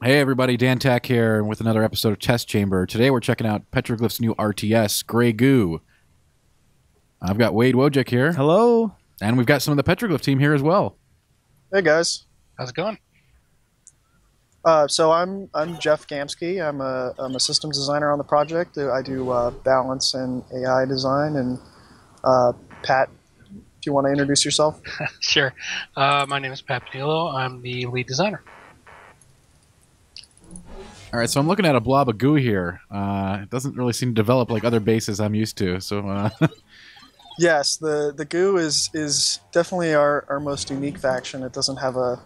Hey everybody, Dan Tack here with another episode of Test Chamber. Today we're checking out Petroglyph's new RTS, Grey Goo. I've got Wade Wojcik here. Hello. And we've got some of the Petroglyph team here as well. Hey guys. How's it going? So I'm Jeff Gamsky. I'm a systems designer on the project. I do balance and AI design. And Pat, if you want to introduce yourself. Sure. My name is Pat Padillo. I'm the lead designer. All right, so I'm looking at a blob of goo here. It doesn't really seem to develop like other bases I'm used to. So, Yes, the goo is definitely our most unique faction. It doesn't have a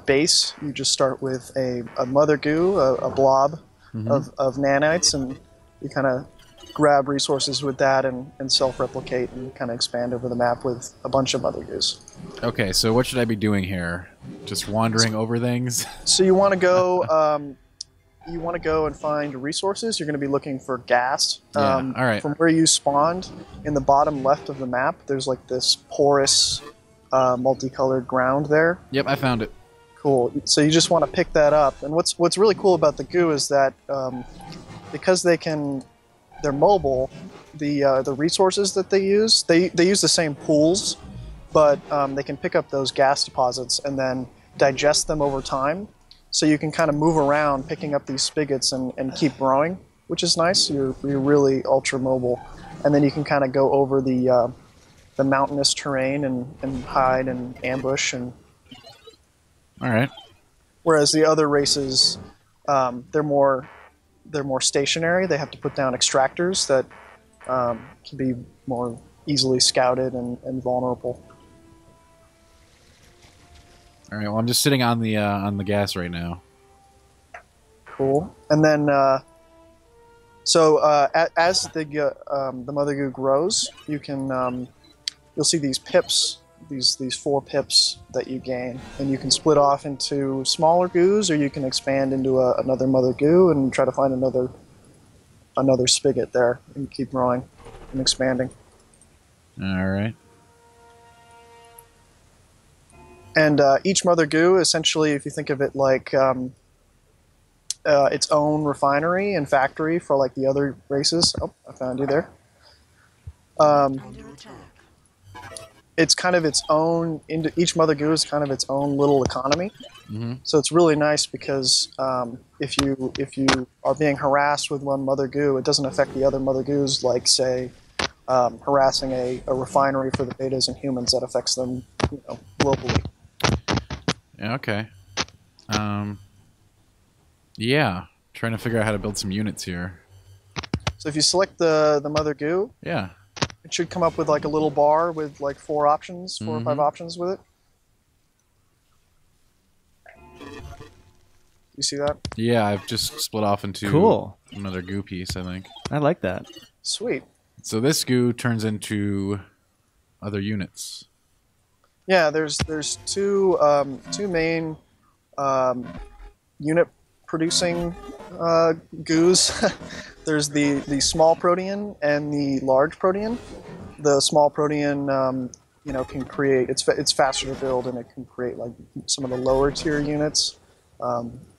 base. You just start with a mother goo, a blob of nanites, and you kind of grab resources with that and self-replicate and kind of expand over the map with a bunch of mother goos. Okay, so what should I be doing here? Just wandering over things? So you want to go. You want to go and find resources. You're going to be looking for gas. All right. From where you spawned, in the bottom left of the map, there's like this porous, multicolored ground there. Yep, I found it. Cool. So you just want to pick that up. And what's really cool about the goo is that because they're mobile, the resources that they use the same pools, but they can pick up those gas deposits and then digest them over time. So you can kind of move around picking up these spigots and keep growing, which is nice. You're really ultra mobile. And then you can kind of go over the mountainous terrain and hide and ambush. And all right. Whereas the other races, they're more stationary. They have to put down extractors that can be more easily scouted and vulnerable. All right. Well, I'm just sitting on the gas right now. Cool. And then, as the mother goo grows, you can you'll see these pips, these 4 pips that you gain, and you can split off into smaller goos, or you can expand into another mother goo and try to find another spigot there and keep growing and expanding. All right. And each mother goo, essentially, if you think of it like its own refinery and factory for like the other races. Oh, I found you there. It's kind of its own. Each mother goo is kind of its own little economy. Mm-hmm. So it's really nice because if you are being harassed with one mother goo, it doesn't affect the other mother goos. Like say harassing a refinery for the betas and humans, that affects them, globally. Okay. Yeah. Trying to figure out how to build some units here. So if you select the mother goo, yeah, it should come up with like a little bar with like 4 or 5 options with it. You see that? Yeah, I've just split off into another goo piece, I think. I like that. Sweet. So this goo turns into other units. Yeah, there's two main unit producing goos. There's the small protean and the large protean. The small protean, can create. It's faster to build, and it can create like some of the lower tier units,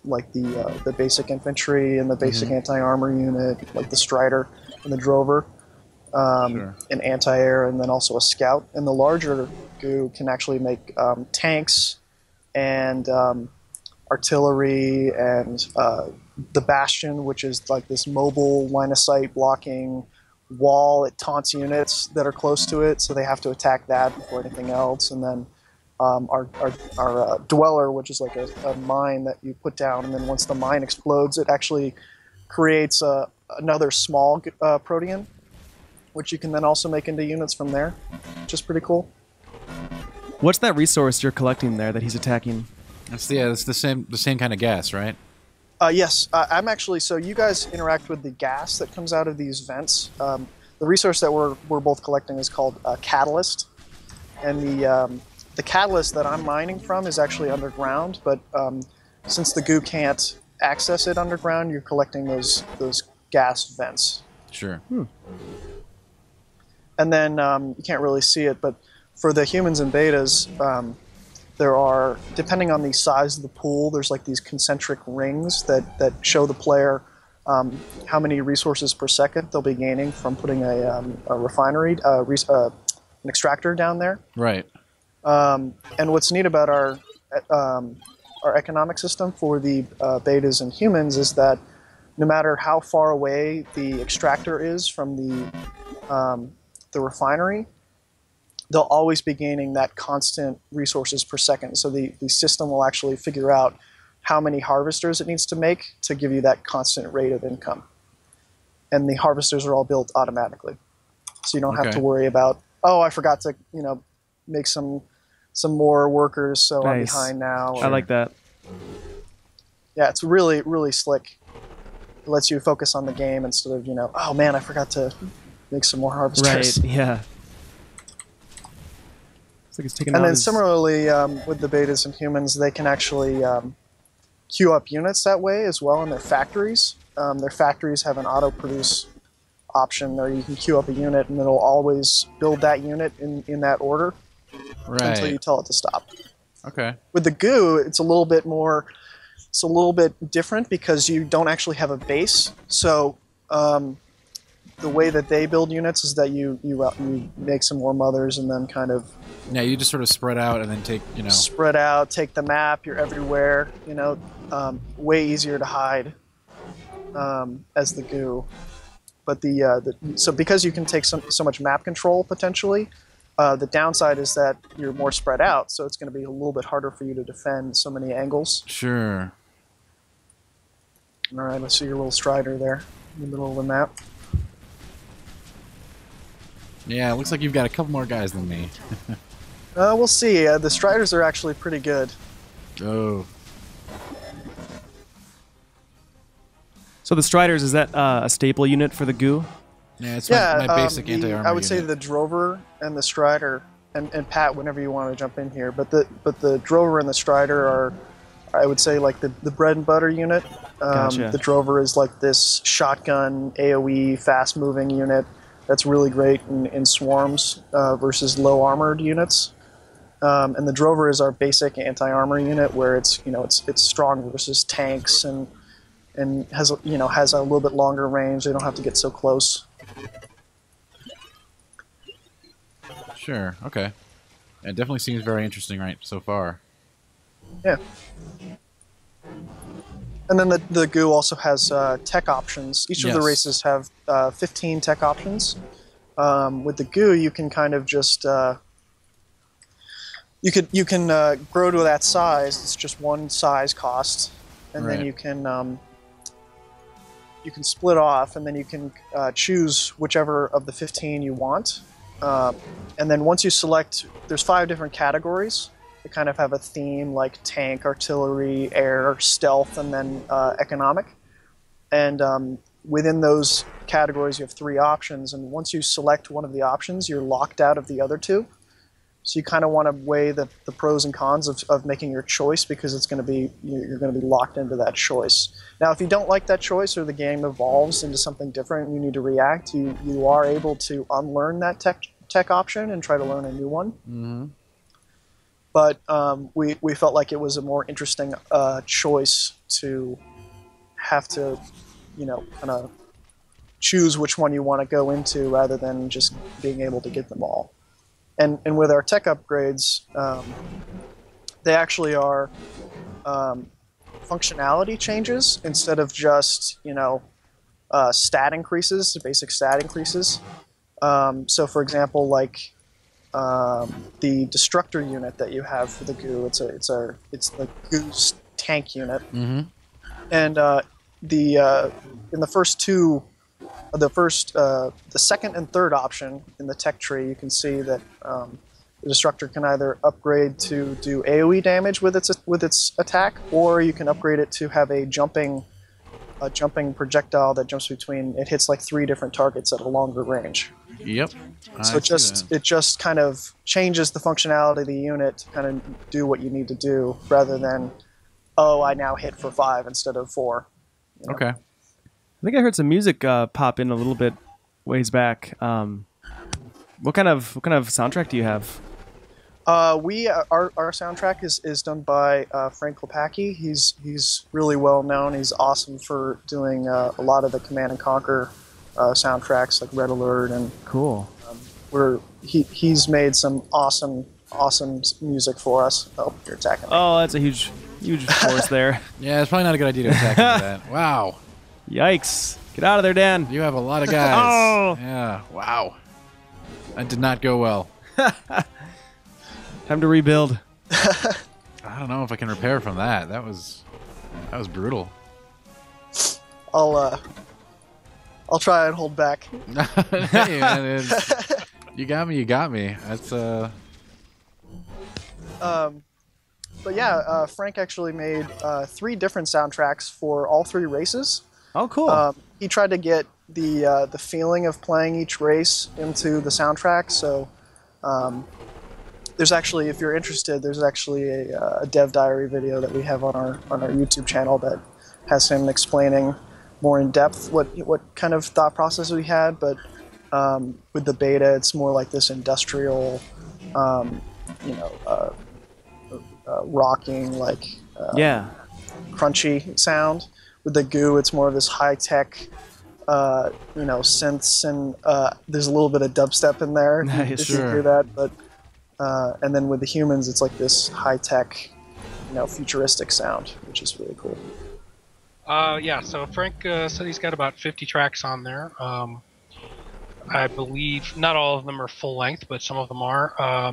like the basic infantry and the basic anti-armor unit, like the Strider and the Drover. An anti-air, and then also a scout. And the larger goo can actually make tanks and artillery and the Bastion, which is like this mobile line of sight blocking wall. It taunts units that are close to it, so they have to attack that before anything else. And then our Dweller, which is like a mine that you put down, and then once the mine explodes, it actually creates another small protean, which you can then also make into units from there, which is pretty cool. What's that resource you're collecting there that he's attacking? It's the same kind of gas, right? Yes, I'm actually. So you guys interact with the gas that comes out of these vents. The resource that we're both collecting is called catalyst, and the catalyst that I'm mining from is actually underground. But since the goo can't access it underground, you're collecting those gas vents. Sure. And then you can't really see it, but for the humans and betas, there are, depending on the size of the pool, there's like these concentric rings that show the player how many resources per second they'll be gaining from putting a refinery, an extractor down there. Right. And what's neat about our economic system for the betas and humans is that no matter how far away the extractor is from the refinery, they'll always be gaining that constant resources per second. So the system will actually figure out how many harvesters it needs to make to give you that constant rate of income. And the harvesters are all built automatically. So you don't have to worry about, oh, I forgot to, make some more workers, so I'm behind now. I like that. Yeah, it's really, really slick. It lets you focus on the game instead of, oh man, I forgot to make some more harvesters. Right, yeah. It's like it's taking And then similarly, with the betas and humans, they can actually queue up units that way as well in their factories. Their factories have an auto-produce option, or you can queue up a unit and it'll always build that unit in that order until you tell it to stop. Okay. With the goo, it's a little bit different because you don't actually have a base. So the way that they build units is that you make some more mothers and then kind of you just sort of spread out and then take spread out, take the map. You're everywhere. Way easier to hide as the goo. But so because you can take so much map control potentially, the downside is that you're more spread out. So it's going to be a little bit harder for you to defend so many angles. Sure. All right, let's see your little strider there in the middle of the map. Yeah, it looks like you've got a couple more guys than me. We'll see. The striders are actually pretty good. Oh. So the Striders, is that a staple unit for the goo? Yeah, it's my basic anti-armor I would say the Drover and the Strider, and Pat, whenever you want to jump in here, but the Drover and the Strider are, I would say, like the bread and butter unit. Gotcha. The Drover is like this shotgun AoE fast-moving unit that's really great in swarms versus low-armored units. And the Drover is our basic anti-armor unit, where it's strong versus tanks and has a little bit longer range. They don't have to get so close. Sure. Okay. It definitely seems very interesting right so far. Yeah. And then the goo also has tech options. Each of the races have 15 tech options. With the goo, you can kind of just you can grow to that size. It's just one size cost, and then you can split off, and then you can choose whichever of the 15 you want. And then once you select, there's 5 different categories. They kind of have a theme, like tank, artillery, air, stealth, and then economic. And within those categories, you have 3 options. And once you select one of the options, you're locked out of the other 2. So you kind of want to weigh the pros and cons of making your choice, because you're going to be locked into that choice. Now, if you don't like that choice, or the game evolves into something different and you need to react, you are able to unlearn that tech option and try to learn a new one. Mm-hmm. But we felt like it was a more interesting choice to have to, kind of choose which one you want to go into rather than just being able to get them all. And with our tech upgrades, they actually are functionality changes instead of just stat increases, basic stat increases. So for example, like the destructor unit that you have for the goo, it's the goo's tank unit. Mm-hmm. And in the first two, the second and third option in the tech tree, you can see that the destructor can either upgrade to do AoE damage with its attack, or you can upgrade it to have a jumping projectile that jumps between. It hits like 3 different targets at a longer range. Yep. So it just kind of changes the functionality of the unit to kind of do what you need to do, rather than, oh, I now hit for 5 instead of 4. Okay. I think I heard some music pop in a little bit ways back. What kind of soundtrack do you have? Our soundtrack is done by Frank Klepacki. He's really well known. He's awesome for doing a lot of the Command and Conquer soundtracks like Red Alert, and Cool. he's made some awesome music for us. Oh, you're attacking me. Oh, that's a huge force there. Yeah, it's probably not a good idea to attack into that. Wow. Yikes. Get out of there, Dan. You have a lot of guys. Oh. Yeah, wow. That did not go well. Time to rebuild. I don't know if I can repair from that. That was brutal. I'll try and hold back. Hey, man, you got me. That's But yeah, Frank actually made 3 different soundtracks for all 3 races. Oh, cool. He tried to get the feeling of playing each race into the soundtrack. So there's actually, if you're interested, there's actually a dev diary video that we have on our YouTube channel that has him explaining more in depth what kind of thought process we had. But with the beta, it's more like this industrial, rocking, like crunchy sound. With the Goo, it's more of this high-tech, synths, and there's a little bit of dubstep in there. Nice, if you hear that. But and then with the humans, it's like this high-tech, futuristic sound, which is really cool. Yeah, so Frank said he's got about 50 tracks on there. I believe not all of them are full length, but some of them are.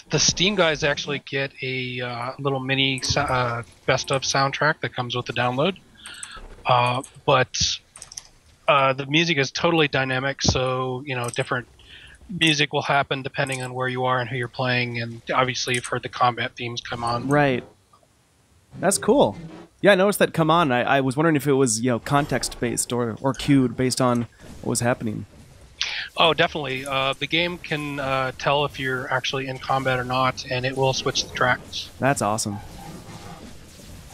The Steam guys actually get a little mini best of soundtrack that comes with the download. But the music is totally dynamic, so different music will happen depending on where you are and who you're playing, and obviously you've heard the combat themes come on. Right. That's cool. Yeah, I noticed that come on. I was wondering if it was context based or cued based on what was happening. Oh, definitely. The game can tell if you're actually in combat or not, and it will switch the tracks. That's awesome.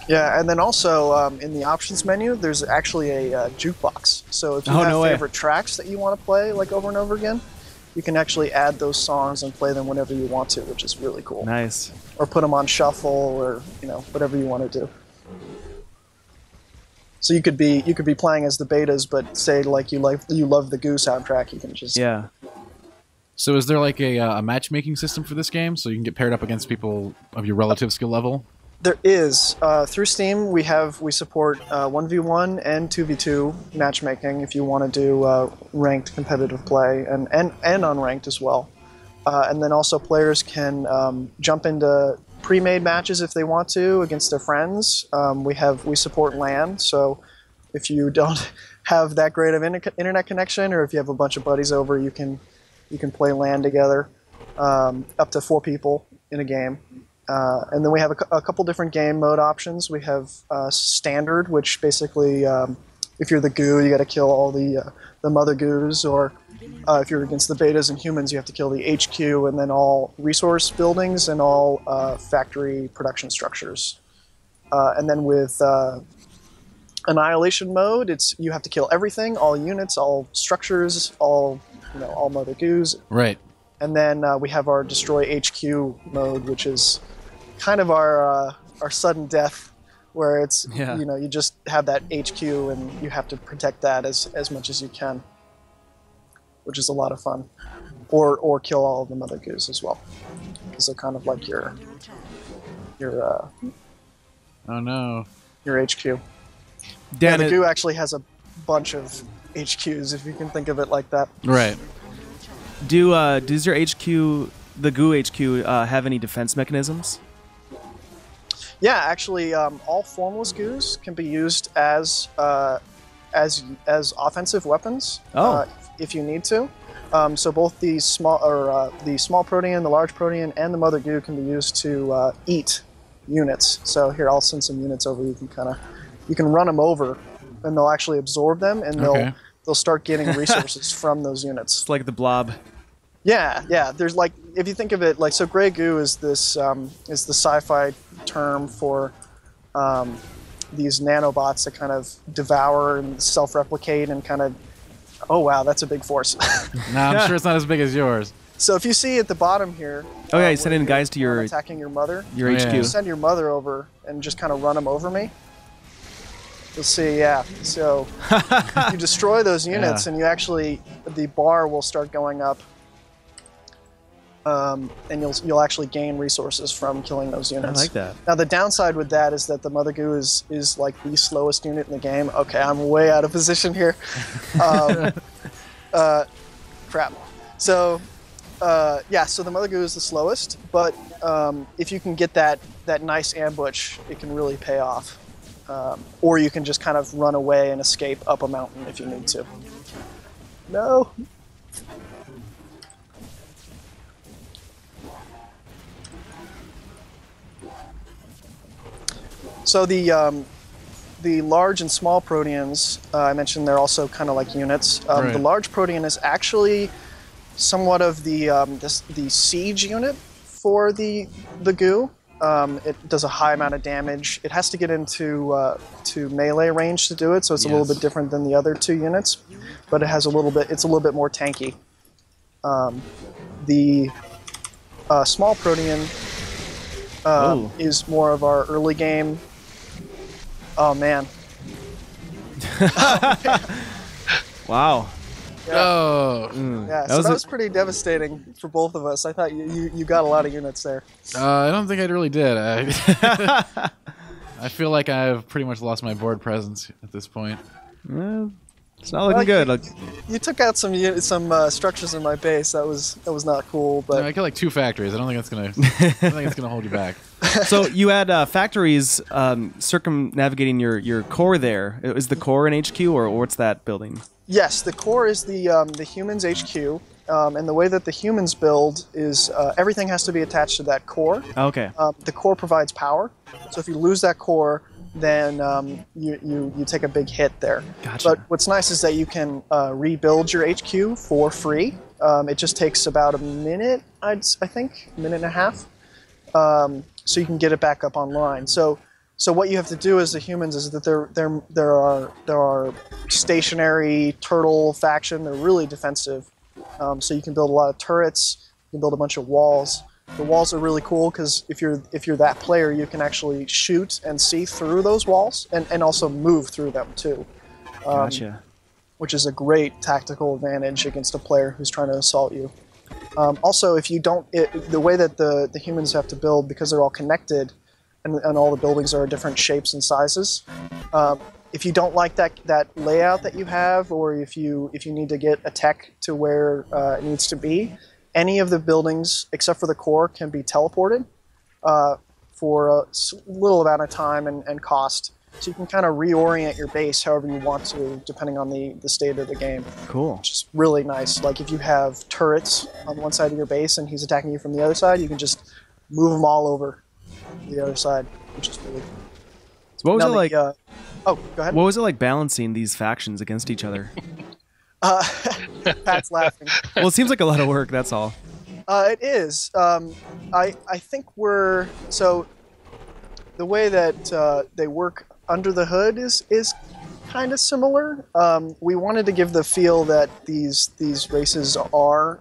Yeah, and then also in the options menu, there's actually a jukebox. So if you have favorite tracks that you want to play like over and over again, you can actually add those songs and play them whenever you want to, which is really cool. Nice. Or put them on shuffle, or whatever you want to do. So you could be playing as the betas, but say like you love the Goo soundtrack, you can just So is there like a matchmaking system for this game, so you can get paired up against people of your relative skill level? There is. Through Steam, we support 1v1 and 2v2 matchmaking if you want to do ranked competitive play, and unranked as well. And then also players can jump into pre-made matches if they want to against their friends. We support LAN, so if you don't have that great of internet connection, or if you have a bunch of buddies over, you can play LAN together, up to 4 people in a game. And then we have a couple different game mode options. We have standard, which basically, if you're the Goo, you got to kill all the mother Goos, or if you're against the betas and humans, you have to kill the HQ, and then all resource buildings and all factory production structures. And then with annihilation mode, you have to kill everything, all units, all structures, all mother Goos. Right. And then we have our destroy HQ mode, which is kind of our sudden death, where it's you just have that HQ and you have to protect that as much as you can, which is a lot of fun. Or kill all of the mother Goos as well, because they're kind of like your oh no, your HQ. Dan, the Goo actually has a bunch of HQs, if you can think of it like that. Right. Does your HQ, the Goo HQ, have any defense mechanisms? Yeah, actually, all formless Goos can be used as offensive weapons. If you need to. So both the small protean, the large protean, and the mother Goo can be used to eat units. So here, I'll send some units over. You can run them over, and they'll actually absorb them, and they'll start getting resources from those units. It's like the Blob. Yeah. There's like, if you think of it like, so Grey Goo is this is the sci-fi term for these nanobots that kind of devour and self-replicate and kind of. Oh wow, that's a big force. No, I'm sure it's not as big as yours. So if you see at the bottom here, Oh yeah, you where send in guys to your attacking your mother. your Oh, HQ. yeah. You send your mother over and just kind of run them over me. You'll see, yeah. So you destroy those units, Yeah. and you actually the bar will start going up, and you'll actually gain resources from killing those I units. like that. Now the downside with that is that the Mother Goo is like the slowest unit in the game. Okay, I'm way out of position here. Crap. So yeah, so the Mother Goo is the slowest, but if you can get that nice ambush, it can really pay off. Or you can just kind of run away and escape up a mountain if you need to. No. So the large and small proteans, I mentioned they're also kind of like units. Right. The large protean is actually somewhat of the siege unit for the goo. It does a high amount of damage. It has to get into to melee range to do it, so it's a little Yes. bit different than the other two units. But it has a little bit. It's a little bit more tanky. The small protean Oh. is more of our early game. Oh man. Wow. Oh, Yeah, That so was that a- was pretty devastating for both of us. I thought you got a lot of units there. I don't think I really did. I feel like I've pretty much lost my board presence at this point. It's not looking good. Like, You took out some structures in my base. That was not cool. But I killed like 2 factories. I don't think that's gonna. I think it's gonna hold you back. so you had factories circumnavigating your core there. Is the core in HQ or what's that building? yes, the core is the humans HQ, and the way that the humans build is everything has to be attached to that core. Okay. The core provides power, so if you lose that core, then you take a big hit there. Gotcha. But what's nice is that you can rebuild your HQ for free. It just takes about a minute, I think, a minute and a half, so you can get it back up online. So what you have to do as the humans is that there are stationary turtle faction. They're really defensive, so you can build a lot of turrets. You can build a bunch of walls. The walls are really cool because if you're that player, you can actually shoot and see through those walls and also move through them too, Gotcha. which is a great tactical advantage against a player who's trying to assault you. Also, if you don't, the way that the humans have to build, because they're all connected, and all the buildings are different shapes and sizes. If you don't like that layout that you have, or if you need to get a tech to where it needs to be, any of the buildings except for the core can be teleported for a little amount of time and cost. So you can kind of reorient your base however you want to, depending on the state of the game. Cool. Which is really nice. Like if you have turrets on one side of your base and he's attacking you from the other side, you can just move them all over to the other side, which is really cool. So what was Now it like? oh, go ahead. What was it like balancing these factions against each other? Pat's laughing. Well, it seems like a lot of work. That's all. It is. I think so. The way that they work under the hood is kind of similar. We wanted to give the feel that these races are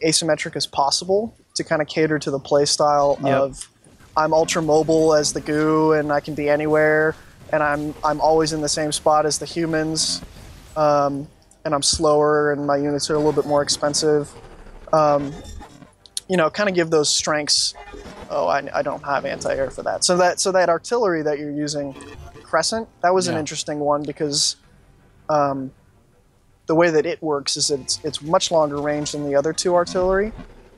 asymmetric as possible to kind of cater to the play style Yep. of I'm ultra mobile as the goo and I can be anywhere and I'm always in the same spot as the humans, and I'm slower and my units are a little bit more expensive. Kind of give those strengths. Oh, I don't have anti-air for that. So that artillery that you're using, Crescent, that was an Yeah. interesting one because the way that it works is that it's much longer range than the other two artillery,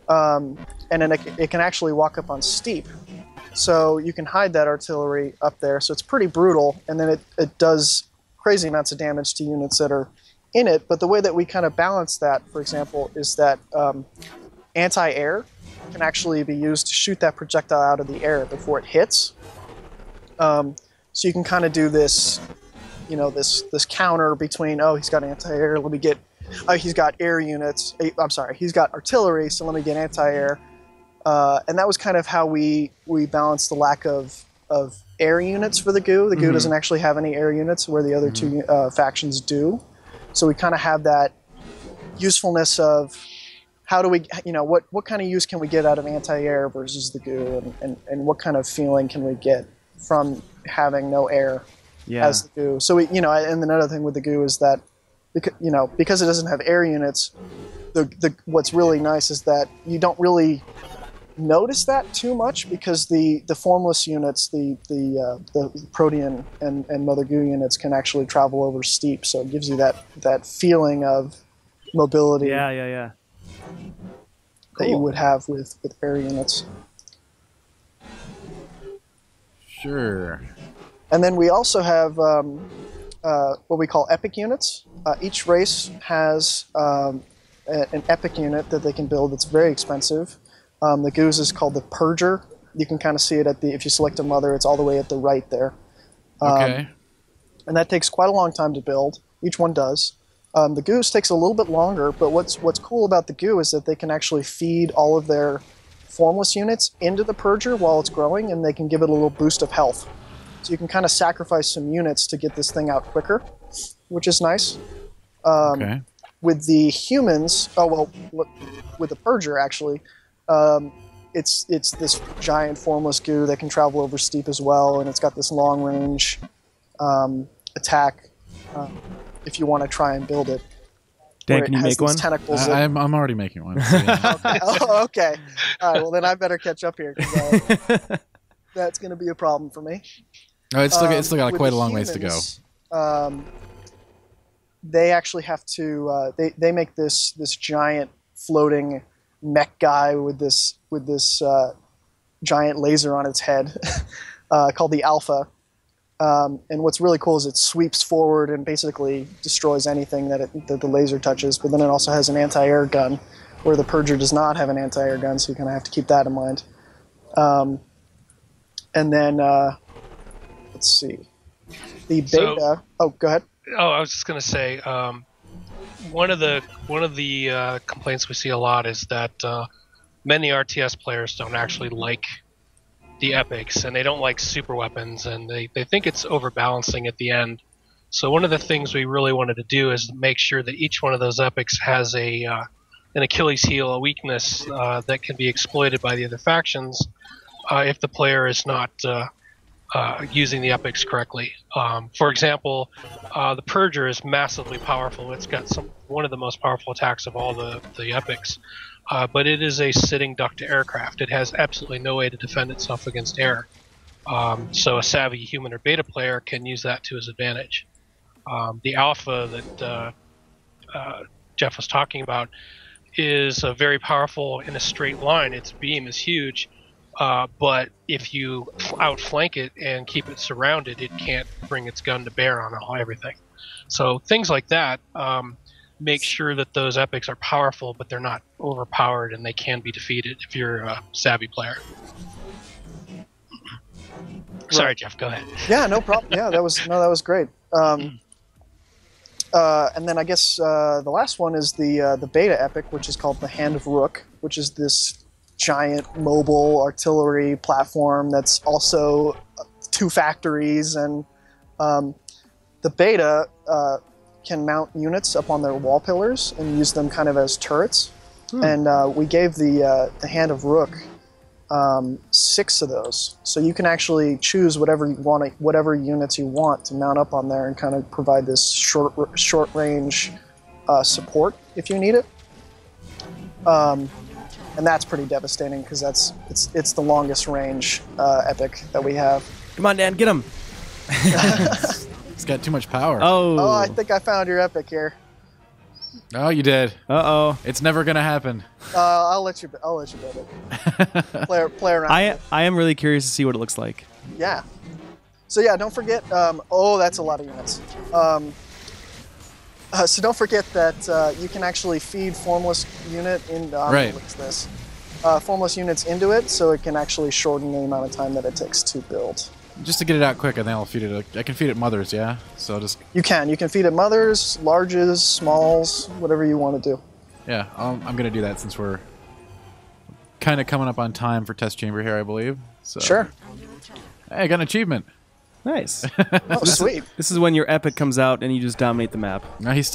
and then it can actually walk up on steep. So you can hide that artillery up there, so it's pretty brutal, and then it does crazy amounts of damage to units that are in it. But the way that we kind of balance that, for example, is that anti-air can actually be used to shoot that projectile out of the air before it hits. So you can kind of do this, this counter between, oh, he's got anti-air, let me get, he's got air units, I'm sorry, he's got artillery, so let me get anti-air. And that was kind of how we balanced the lack of air units for the goo. The goo doesn't actually have any air units where the other two factions do. So we kind of have that usefulness of how do we, what kind of use can we get out of anti-air versus the goo, and what kind of feeling can we get from having no air as the goo. So and then another thing with the goo is that because it doesn't have air units, what's really nice is that you don't really notice that too much, because the formless units, the protean and mother goo units can actually travel over steep, so it gives you that feeling of mobility. Yeah. That you would have with air units. Sure. And then we also have what we call epic units. Each race has an epic unit that they can build that's very expensive. The Goose is called the Purger. You can kind of see it if you select a mother, it's all the way at the right there. Okay. And that takes quite a long time to build. Each one does. The Goose takes a little bit longer, but what's cool about the Goo is that they can actually feed all of their formless units into the Purger while it's growing, and they can give it a little boost of health. So you can kind of sacrifice some units to get this thing out quicker, which is nice. Okay. With the humans, with the Purger actually, it's this giant formless goo that can travel over steep as well, and it's got this long range attack if you want to try and build it. Dan, can you make one? Tentacles I'm already making one. So yeah. Okay. Oh, okay. All right. Well, then I better catch up here, because that's going to be a problem for me. Oh, it's still got quite a long ways to go. They actually have to. They make this giant floating mech guy with this giant laser on its head called the Alpha. And what's really cool is it sweeps forward and basically destroys anything that the laser touches. But then it also has an anti-air gun, where the Purger does not have an anti-air gun, so you kind of have to keep that in mind. And then let's see, the beta. Go ahead. Oh, I was just gonna say, one of the complaints we see a lot is that many RTS players don't actually like the epics, and they don't like super weapons, and they think it's overbalancing at the end. So one of the things we really wanted to do is make sure that each one of those epics has an Achilles heel, a weakness that can be exploited by the other factions if the player is not using the epics correctly. For example, the Purger is massively powerful. It's got one of the most powerful attacks of all the epics. But it is a sitting duck to aircraft. It has absolutely no way to defend itself against air. So a savvy human or beta player can use that to his advantage. The Alpha that Jeff was talking about is very powerful in a straight line. Its beam is huge, but if you outflank it and keep it surrounded, it can't bring its gun to bear on everything. So things like that make sure that those epics are powerful, but they're not overpowered, and they can be defeated if you're a savvy player. Sorry, Jeff, go ahead. Yeah, no problem. Yeah, that was great. And then I guess the last one is the beta epic, which is called the Hand of Rook, which is this giant mobile artillery platform that's also 2 factories, and the beta can mount units up on their wall pillars and use them kind of as turrets. And we gave the Hand of Rook 6 of those, so you can actually choose whatever units you want to mount up on there and kind of provide this short range support if you need it. And that's pretty devastating, because it's the longest range epic that we have. Come on, Dan, get him. It's got too much power. Oh, I think I found your epic here. Oh, you did. Uh-oh. It's never gonna happen. I'll let you build it. Play around. I am really curious to see what it looks like. Yeah. So yeah, don't forget. That's a lot of units. So don't forget that you can actually feed formless unit in. Right. What's this? Formless units into it, so it can actually shorten the amount of time that it takes to build. Just to get it out quick, and then I'll feed it. I can feed it mothers, yeah. So just. You can feed it mothers, larges, smalls, whatever you want to do. Yeah, I'm gonna do that since we're kind of coming up on time for test chamber here, I believe. So. Sure. Hey, I got an achievement. Nice. Oh, sweet. This is when your epic comes out and you just dominate the map. No, he's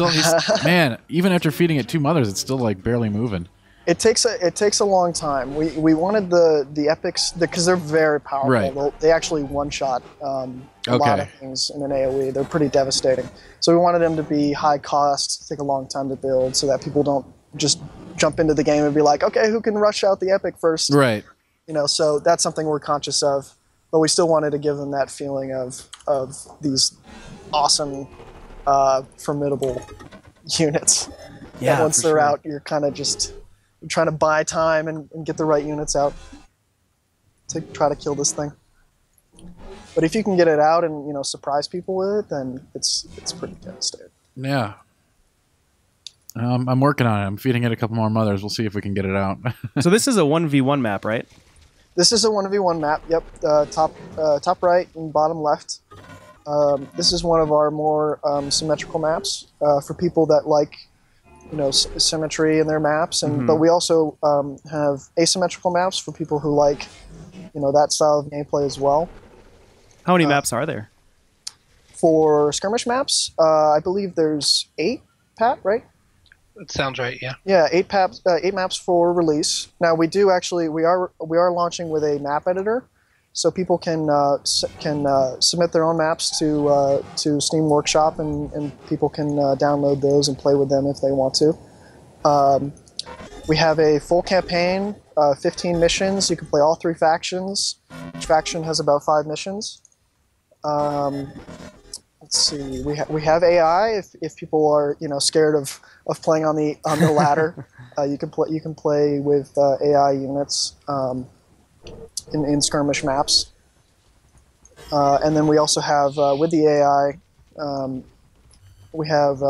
man. Even after feeding it 2 mothers, it's still like barely moving. It takes a long time. We wanted the epics because they're very powerful. Right. They actually one-shot a lot of things in an AoE. They're pretty devastating. So we wanted them to be high cost, take a long time to build, so that people don't just jump into the game and be like, okay, who can rush out the epic first? Right. So that's something we're conscious of. But we still wanted to give them that feeling of these awesome, formidable units. Yeah, and once for they're sure. out, you're kind of just trying to buy time and get the right units out to try to kill this thing. But if you can get it out and surprise people with it, then it's pretty devastating. Yeah. I'm working on it. I'm feeding it a couple more mothers. We'll see if we can get it out. So this is a 1v1 map, right? This is a 1v1 map. Yep, top right and bottom left. This is one of our more symmetrical maps for people that like symmetry in their maps, and but we also have asymmetrical maps for people who like that style of gameplay as well. How many maps are there? For skirmish maps, I believe there's 8, Pat, right? That sounds right. Yeah. Yeah, 8 maps for release. Now we are launching with a map editor, so people can submit their own maps to Steam Workshop, and people can download those and play with them if they want to. We have a full campaign, 15 missions. You can play all 3 factions. Each faction has about 5 missions. Let's see. We have AI. If people are scared of playing on the ladder, you can play with AI units in skirmish maps. And then we also have with the AI, we have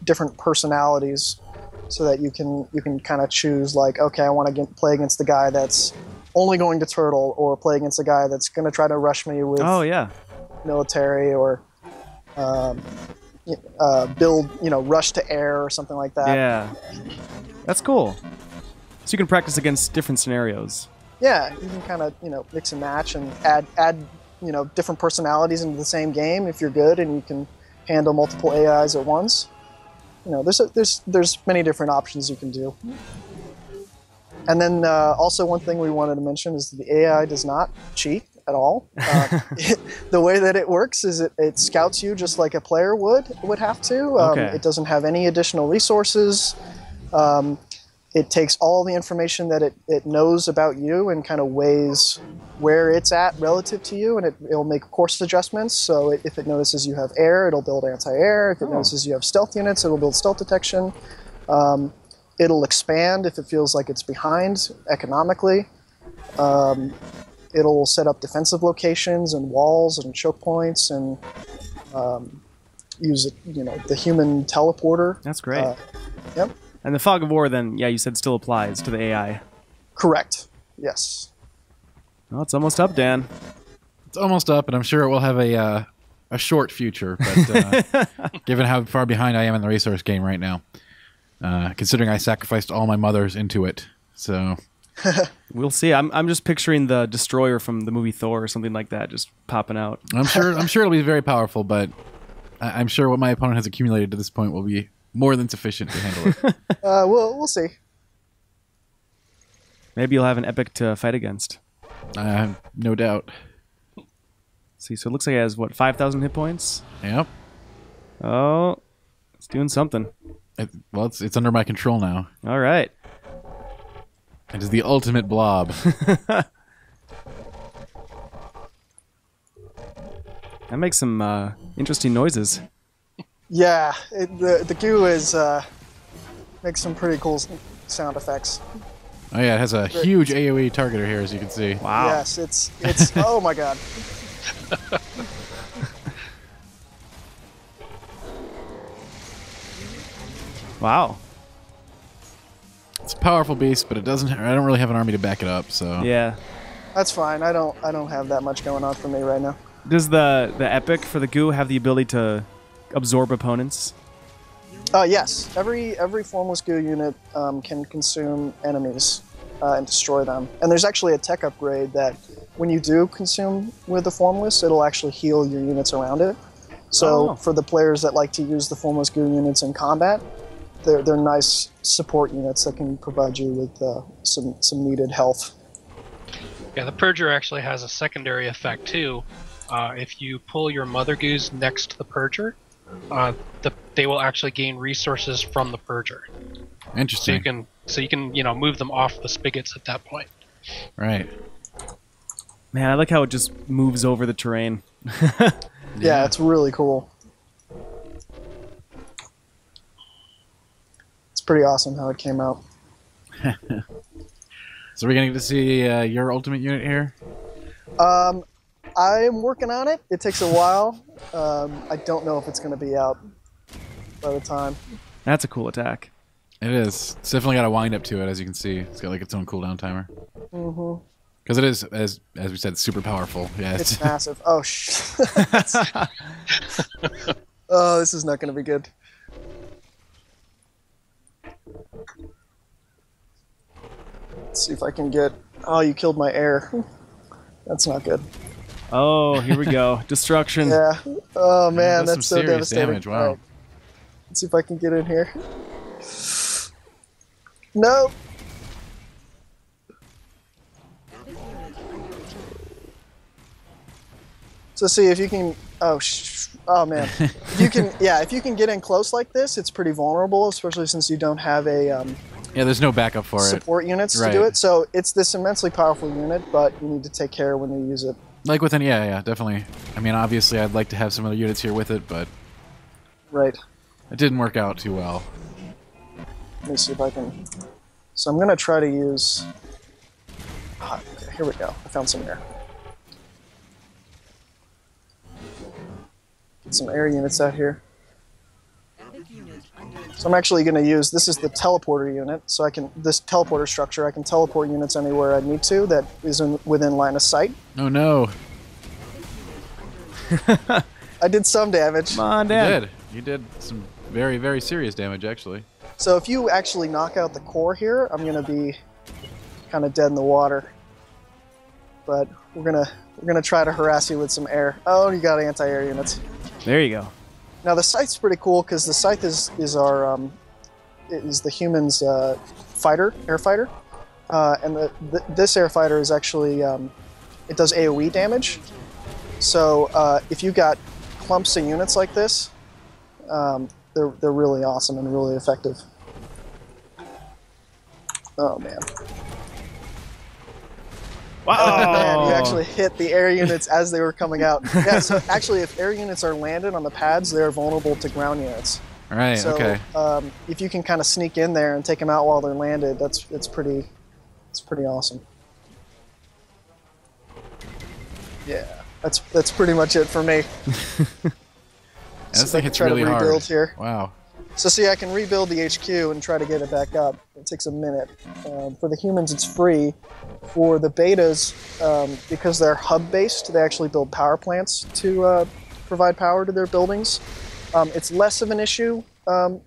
different personalities, so that you can kind of choose, like, okay, I want to play against the guy that's only going to turtle, or play against a guy that's going to try to rush me with military, or build rush to air or something like that. Yeah, that's cool. So you can practice against different scenarios. Yeah, you can kind of mix and match and add different personalities into the same game if you're good and you can handle multiple AIs at once. There's many different options you can do. And then also one thing we wanted to mention is that the AI does not cheat at all. The way that it works is it scouts you just like a player would have to. It doesn't have any additional resources. It takes all the information that it knows about you and kind of weighs where it's at relative to you, and it'll make course adjustments. So if it notices you have air, it'll build anti-air. If it notices you have stealth units, it'll build stealth detection. It'll expand if it feels like it's behind economically. It'll set up defensive locations and walls and choke points, and use the human teleporter. That's great. Yep. And the Fog of War, then, you said still applies to the AI. Correct. Yes. Well, it's almost up, Dan. It's almost up, and I'm sure it will have a short future. But given how far behind I am in the resource game right now, considering I sacrificed all my mothers into it, so we'll see. I'm just picturing the destroyer from the movie Thor or something like that, just popping out. I'm sure it'll be very powerful, but I'm sure what my opponent has accumulated to this point will be more than sufficient to handle it. We'll see. Maybe you'll have an epic to fight against. No doubt. See, so it looks like it has, 5,000 hit points? Yep. Oh, it's doing something. It's under my control now. All right. It is the ultimate blob. That makes some interesting noises. Yeah, the goo makes some pretty cool sound effects. Oh yeah, it has a huge AoE targeter here, as you can see. Wow. Yes, it's oh my god. Wow. It's a powerful beast, but I don't really have an army to back it up, so. Yeah. That's fine. I don't have that much going on for me right now. Does the epic for the goo have the ability to absorb opponents? Yes. Every formless goo unit can consume enemies and destroy them. And there's actually a tech upgrade that when you do consume with the Formless, it'll actually heal your units around it. So for the players that like to use the Formless Goo units in combat, they're nice support units that can provide you with some needed health. Yeah, the Purger actually has a secondary effect too. If you pull your Mother Goos next to the Purger, they will actually gain resources from the Purger. Interesting. So you can move them off the spigots at that point. Right. Man, I like how it just moves over the terrain. Yeah, it's really cool. It's pretty awesome how it came out. So we're going to get to see your ultimate unit here? I'm working on it. It takes a while. I don't know if it's going to be out by the time. That's a cool attack. It is. It's definitely got a wind up to it, as you can see. It's got like its own cooldown timer. Mm-hmm. Because it is, as we said, super powerful. Yeah, it's massive. Oh, oh, this is not going to be good. Let's see if I can get... Oh, you killed my air. That's not good. Oh, here we go. Destruction. Yeah. Oh, man, that's that's some so serious devastating. damage. Wow. Right. Let's see if I can get in here. No. So see if you can. Oh man, if you can. Yeah, if you can get in close like this, it's pretty vulnerable, especially since you don't have a yeah, there's no backup for support units to do it. So it's this immensely powerful unit, but you need to take care when you use it. Like with any, yeah, definitely. I mean, obviously, I'd like to have some other units here with it, but right, it didn't work out too well. Let me see if I can. So I'm gonna try to use. Okay, here we go. I found some air. Get some air units out here. So I'm actually going to use, this is the teleporter unit, so I can, this teleporter structure, I can teleport units anywhere I need to that is within line of sight. Oh no. I did some damage. Come on, Dan. You did some very, very serious damage, actually. So if you actually knock out the core here, I'm going to be kind of dead in the water. But we're gonna try to harass you with some air. Oh, you got anti-air units. There you go. Now the scythe's pretty cool because the scythe is the human's air fighter, and this air fighter is actually it does AOE damage. So if you got clumps of units like this, they're really awesome and really effective. Oh man. Wow! Oh, man, you actually hit the air units as they were coming out. Yeah, so actually, if air units are landed on the pads, they're vulnerable to ground units. All right. So, okay. If you can kind of sneak in there and take them out while they're landed, it's pretty awesome. Yeah, that's pretty much it for me. This thing hits really hard. Here. Wow. So see, I can rebuild the HQ and try to get it back up. It takes a minute. For the humans, it's free. For the betas, because they're hub-based, they actually build power plants to provide power to their buildings. It's less of an issue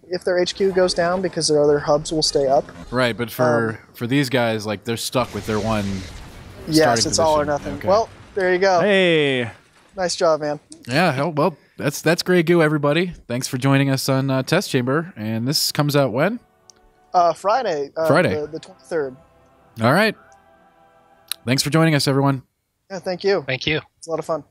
if their HQ goes down because their other hubs will stay up. Right, but for these guys, like they're stuck with their one. Yes, it's all or nothing. Okay. Well, there you go. Hey, nice job, man. Yeah, well, that's Grey Goo, everybody. Thanks for joining us on Test Chamber, and this comes out when? Friday. Friday, the 23rd. All right. Thanks for joining us, everyone. Yeah, thank you. Thank you. It's a lot of fun.